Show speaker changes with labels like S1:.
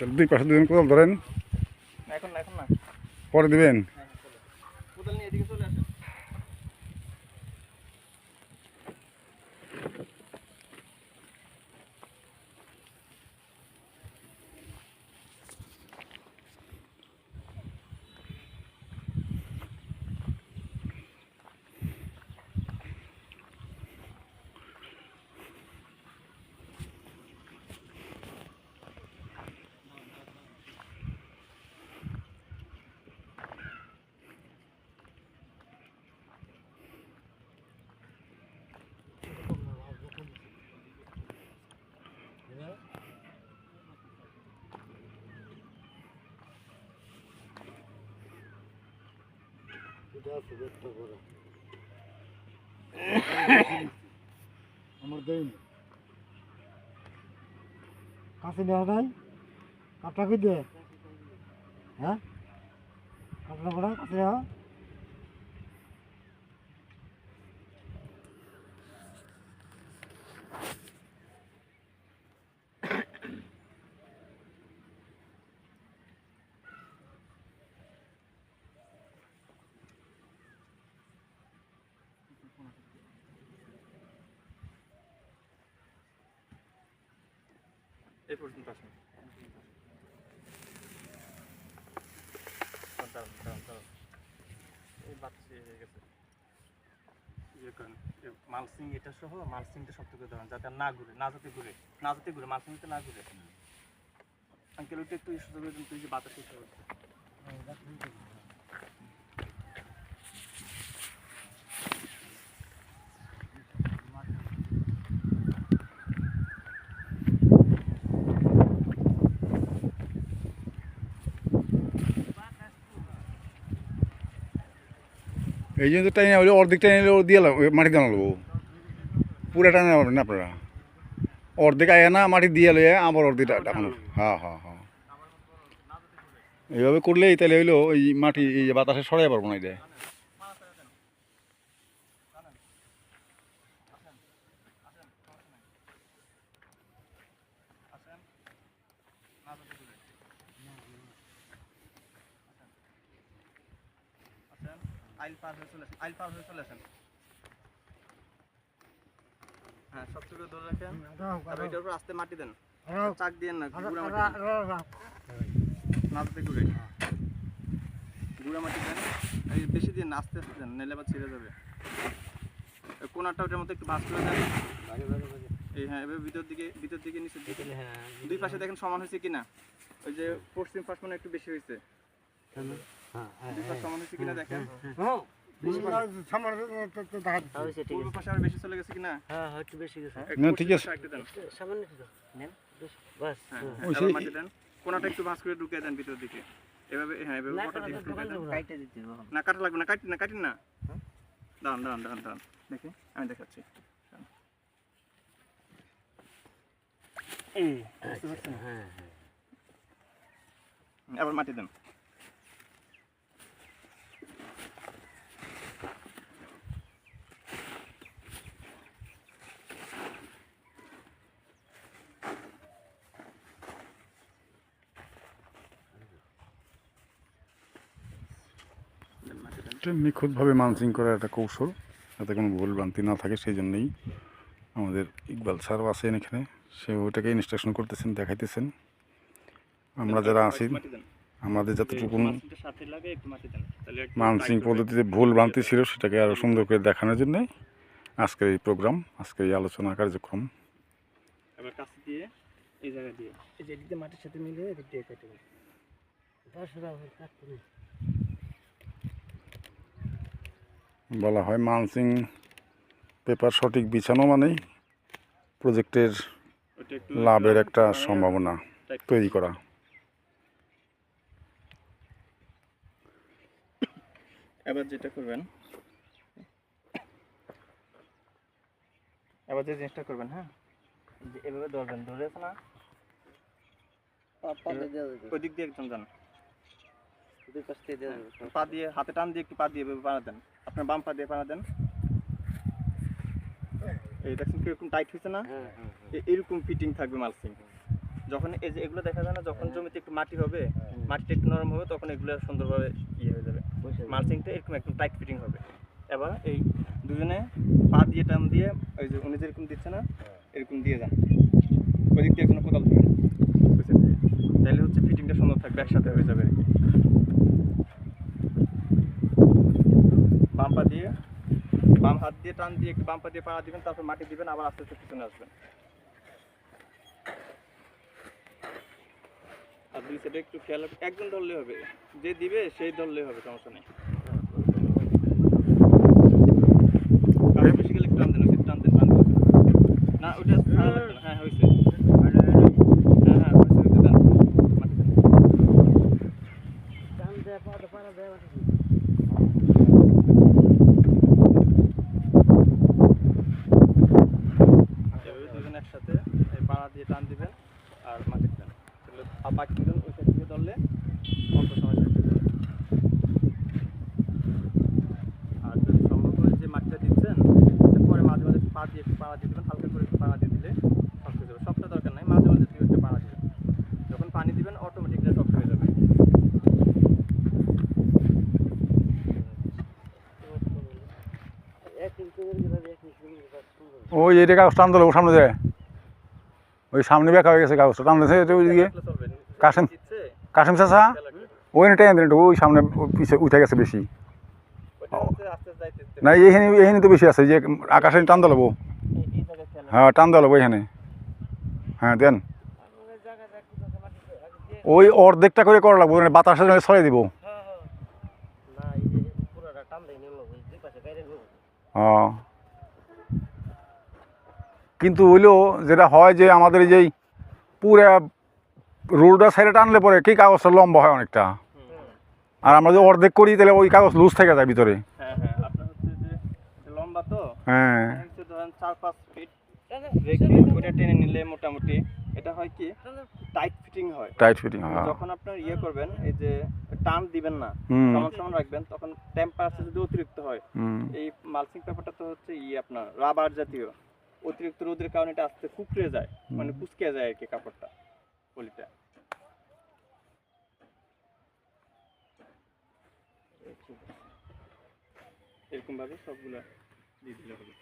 S1: তাহলে দুই পাশে দুজন কোদাল ধরেন,
S2: এখন এখন না,
S1: পরে দিবেন।
S2: কোদাল নিয়ে এদিকে চলে আসেন।
S3: আমার দেই কাছে নেওয়া নাই কাপটা কি দে হ্যাঁ কাপড়া পড়া কাছে নেওয়া
S2: এই পর্যন্ত আসেন। এই বাচ্চা হয়ে গেছে। ইয়ে করেন, মালসিং এটা সহ মালসিংটা শক্ত করে ধরেন যাতে না ঘুরে, না যাতে ঘুরে মালসিংটা না ঘুরে। আঙ্কেল ওইটা একটু সুযোগ করে দিন, তুই যে বাতাস উঠে উঠছে।
S1: এই জন্য টাইনে হলে অর্ধেক টাইনে দিয়ে মাটি দিয়ে নেবো, পুরো টাইনে পারবেন না আপনারা। অর্ধেক আয় না মাটি দিয়ে লয়ে আবার অর্ধেকটা এখন। হ্যাঁ হ্যাঁ হ্যাঁ, এইভাবে করলেই তাহলে হইলো ওই মাটি এই যে বাতাসে সরাই পারবো না এটা।
S2: আইল পার হয়ে চলে আসেন, আইল পার হয়ে চলে আসেন। হ্যাঁ, শক্ত করে ধরে রাখেন। আর এটার উপর আস্তে মাটি দেন, চাক দিয়েন না, গুঁড়া মাটি দেন। না যাতে ঘুরে, গুঁড়া মাটি দেন। এই বেশি দিন আস্তে আস্তে দেন, নাহলে আবার ছিঁড়ে যাবে। কোনাটা ওটার মধ্যে একটু ভাঁজ করে দেন। এই হ্যাঁ, এবার ভিতর দিকে নিচের দিকে দুই পাশে দেখেন সমান হয়েছে কিনা। ওই যে পশ্চিম পাশ মনে একটু বেশি হয়েছে, দুই পাশ সমান হয়েছে কিনা দেখেন। পূর্ব পাশে আর বেশি চলে গেছে কিনা।
S1: না ঠিক আছে,
S2: একটু দেন, বাস। হ্যাঁ, এবার মাটি দেন, কোনাটা একটু ভাঁজ করে ঢুকিয়ে দেন ভিতর দিকে। এভাবে হ্যাঁ, এভাবে কোনাটা দিকে ঢুকিয়ে দেন। না কাটা লাগবে না, কাটিন না। দাঁড়ান দেখি, আমি দেখাচ্ছি। আবার মাটি দেন।
S1: এটা নিখুঁতভাবে মানসিং করার একটা কৌশল, যাতে কোনো ভুল ভ্রান্তি না থাকে। সেই জন্যই আমাদের ইকবাল স্যার আছেন এখানে, সে ওইটাকে ইনস্ট্রাকশন করতেছেন, দেখাইতেছেন। আমরা যারা আছি আমাদের যতটুকু মানসিং পদ্ধতিতে ভুল ভ্রান্তি ছিল সেটাকে আরও সুন্দর করে দেখানোর জন্যই আজকের এই প্রোগ্রাম, আজকের এই আলোচনা কার্যক্রম।
S2: এবার কাছে দিয়ে এই জায়গা দিয়ে এই যে এদিকে মাটির সাথে মিলিয়ে এদিক দিয়ে কেটে দেন।
S1: বলা হয় মানসিং পেপার সঠিক বিছানো মানেই প্রজেক্টের লাভের একটা সম্ভাবনা তৈরি করা।
S2: এবার যেটা করবেন, এবার যে জিনিসটা করবেন, হ্যাঁ যে এভাবে ধরবেন, ধরে আছে না ওই দিক দিয়ে একদম যান, পা দিয়ে হাতে টান দিয়ে একটু পা দিয়ে এভাবে পাড়া দেন, আপনার বাম পা দিয়ে পাড়া দেন। এই দেখছেন কিরকম টাইট হয়েছে না, এরকম ফিটিং থাকবে মালসিং। যখন এই যে এগুলো দেখা যায় না, যখন জমিতে একটু মাটি হবে, মাটিটা একটু নরম হবে, তখন এগুলো সুন্দরভাবে ইয়ে হয়ে যাবে। মালচিংটা এরকম একদম টাইট ফিটিং হবে। এবার এই দুজনে পা দিয়ে টান দিয়ে, ওই যে উনি যেরকম দিচ্ছে না, এরকম দিয়ে যান। ওই দিক দিয়ে কোনো কোদাল ধরে না, তাহলে হচ্ছে ফিটিংটা সুন্দর থাকবে, একসাথে হয়ে যাবে আর কি। বাম পা দিয়ে, বাম হাত দিয়ে টান দিয়ে একটু বাম পা দিয়ে পাড়া দিবেন, তারপর মাটি দিবেন, আবার আস্তে আস্তে পিছনে আসবেন। আর দুই সাইডে একটু খেয়াল, একজন ধরলে হবে, যে দিবে সেই ধরলে হবে, সমস্যা নেই। বেশি গেলে একটু টান দেন, টান দেন, টান দেন। না ওটা ছাড়া লাগবে না। হ্যাঁ হয়েছে, হ্যাঁ হ্যাঁ হয়েছে, হয়েছে, দেন মাটি দেন। এভাবে দুজন একসাথে এই পাড়া দিয়ে টান দিবেন আর মাটি দেন, তাহলে বাকি দুজন ওই সাইড থেকে ধরলে অল্প সময় শেষ হয়ে যাবে। আর যদি সম্ভব হয় যে মাটিটা দিচ্ছেন, পরে মাঝে মাঝে পা দিয়ে একটু পাড়া দিয়ে দেবেন, হালকা করে একটু পাড়া দিয়ে দিলে শক্ত হয়ে যাবে। সবটা দরকার নাই, মাঝে মাঝে দুই একটা পাড়া দিবেন, যখন পানি দিবেন অটোমেটিকলি শক্ত হয়ে যাবে।
S1: ওই এইটা কাগজ টান দিল, ও সামনে যায়, ওই সামনে বেঁকা হয়ে গেছে কাগজটা টান দিয়েছে ওইদিকে।
S2: থাকলে চলবে,
S1: কাশেম
S2: দিচ্ছে
S1: কাশেম চাচা
S2: খেয়াল রাখবেন।
S1: ওই টেন দিন, ওই সামনে পিছিয়ে উঠে গেছে বেশি।
S2: ওইটা হচ্ছে আস্তে আস্তে যাইতে
S1: না এইখানে এইখানে তো বেশি আছে, যে আকাশে টান দেবো।
S2: এই জায়গায় খেয়াল রাখবেন।
S1: হ্যাঁ টান দেবো এখানে, হ্যাঁ দেন। ওই অর্ধেকটা করে করা লাগবো, মানে বাতাসের সঙ্গে ছড়াই দিব। ও কিন্তু হইলেও যেটা হয় যে আমাদের এই যে পুরা রোলটা সাইডে টানলে পরে কি কাগজটা লম্বা হয় অনেকটা, আর আমরা যদি অর্ধেক করি তাহলে ওই কাগজ লুজ থেকে যায় ভিতরে।
S2: হ্যাঁ হ্যাঁ, আপনার হচ্ছে যে লম্বা তো,
S1: হ্যাঁ
S2: হচ্ছে ধরেন 4-5 ফিট রেখে ওটা টেনে নিলে মোটামুটি এটা হয় কি টাইট ফিটিং হয়।
S1: টাইট ফিটিং, হ্যাঁ।
S2: যখন আপনার ইয়ে করবেন, এই যে টান দিবেন না,
S1: হুম
S2: সমান সমান রাখবেন, তখন টেম্পারেচার যদি অতিরিক্ত হয়,
S1: হুম
S2: এই মালচিং পেপারটা তো হচ্ছে আপনার রাবার জাতীয়, অতিরিক্ত রোদের কারণে এটা আস্তে কুকড়ে যায়, মানে কুচকে যায় আর কি কাপড়টা, পলিটা। এরকম ভাবে সবগুলা দিয়ে দিলে হবে।